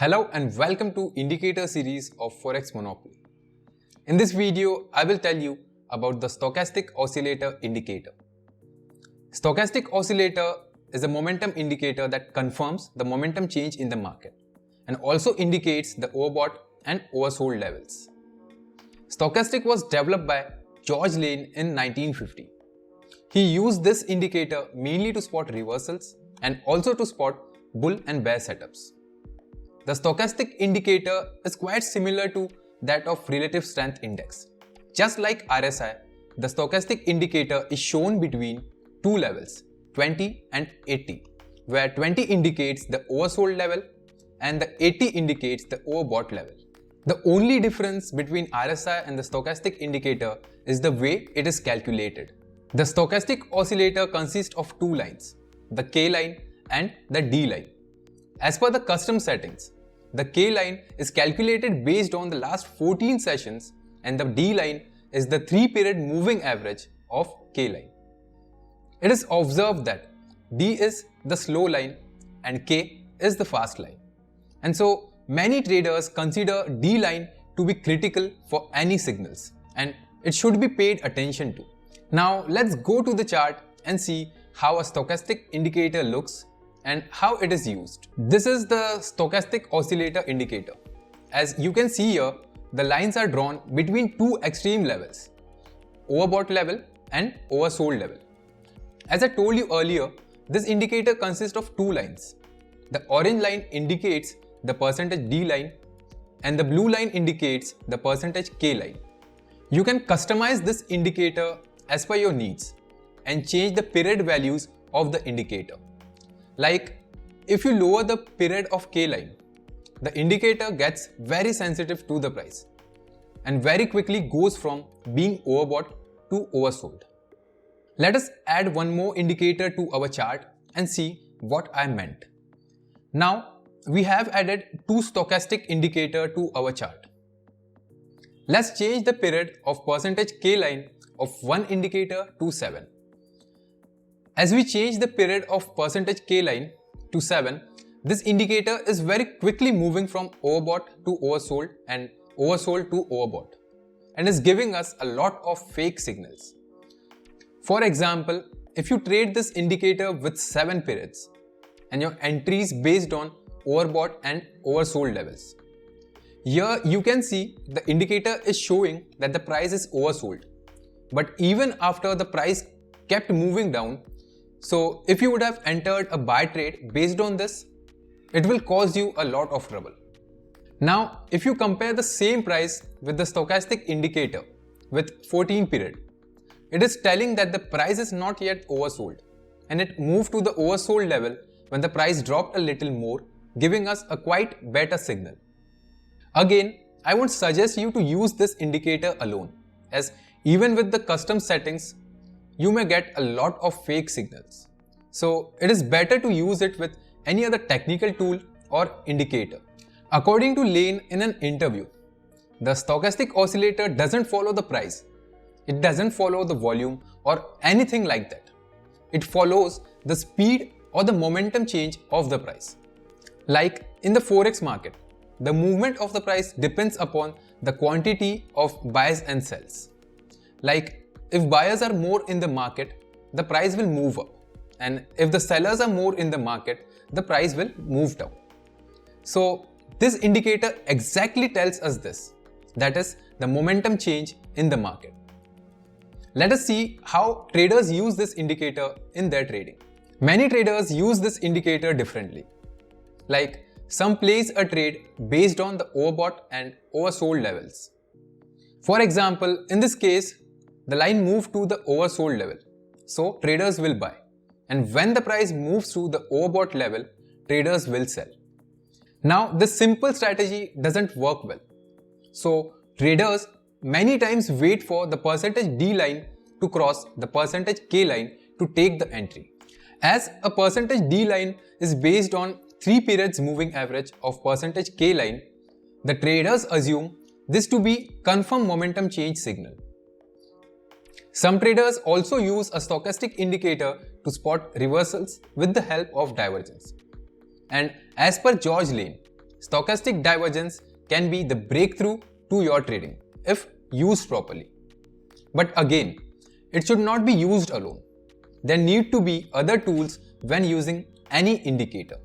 Hello and welcome to Indicator series of Forex Monopoly. In this video, I will tell you about the Stochastic Oscillator Indicator. Stochastic Oscillator is a momentum indicator that confirms the momentum change in the market and also indicates the overbought and oversold levels. Stochastic was developed by George Lane in 1950. He used this indicator mainly to spot reversals and also to spot bull and bear setups. The stochastic indicator is quite similar to that of relative strength index. Just like RSI, the stochastic indicator is shown between two levels, 20 and 80, where 20 indicates the oversold level and the 80 indicates the overbought level. The only difference between RSI and the stochastic indicator is the way it is calculated. The stochastic oscillator consists of two lines, the K line and the D line. As per the custom settings, the K line is calculated based on the last 14 sessions and the D line is the 3-period moving average of K line. It is observed that D is the slow line and K is the fast line. And so many traders consider D line to be critical for any signals and it should be paid attention to. Now let's go to the chart and see how a stochastic indicator looks and how it is used. This is the Stochastic Oscillator Indicator. As you can see here, the lines are drawn between two extreme levels, overbought level and oversold level. As I told you earlier, this indicator consists of two lines. The orange line indicates the percentage D line and the blue line indicates the percentage K line. You can customize this indicator as per your needs and change the period values of the indicator. Like, if you lower the period of K line, the indicator gets very sensitive to the price and very quickly goes from being overbought to oversold. Let us add one more indicator to our chart and see what I meant. Now, we have added two stochastic indicator to our chart. Let's change the period of percentage K line of one indicator to 7. As we change the period of percentage K line to 7, this indicator is very quickly moving from overbought to oversold and oversold to overbought and is giving us a lot of fake signals. For example, if you trade this indicator with 7 periods and your entries based on overbought and oversold levels. Here you can see the indicator is showing that the price is oversold. But even after the price kept moving down, so if you would have entered a buy trade based on this, it will cause you a lot of trouble. Now, if you compare the same price with the stochastic indicator with 14 period, it is telling that the price is not yet oversold and it moved to the oversold level when the price dropped a little more, giving us a quite better signal. Again, I won't suggest you to use this indicator alone, as even with the custom settings, you may get a lot of fake signals. So it is better to use it with any other technical tool or indicator. According to Lane in an interview, the stochastic oscillator doesn't follow the price. It doesn't follow the volume or anything like that. It follows the speed or the momentum change of the price. Like in the Forex market, the movement of the price depends upon the quantity of buys and sells. Like, if buyers are more in the market, the price will move up. And if the sellers are more in the market, the price will move down. So, this indicator exactly tells us this. That is the momentum change in the market. Let us see how traders use this indicator in their trading. Many traders use this indicator differently. Like, some place a trade based on the overbought and oversold levels. For example, in this case, the line moved to the oversold level, so traders will buy. And when the price moves to the overbought level, traders will sell. Now, this simple strategy doesn't work well. So, traders many times wait for the percentage D line to cross the percentage K line to take the entry. As a percentage D line is based on 3 periods moving average of percentage K line, the traders assume this to be confirmed momentum change signal. Some traders also use a stochastic indicator to spot reversals with the help of divergence. And as per George Lane, stochastic divergence can be the breakthrough to your trading if used properly. But again, it should not be used alone. There need to be other tools when using any indicator.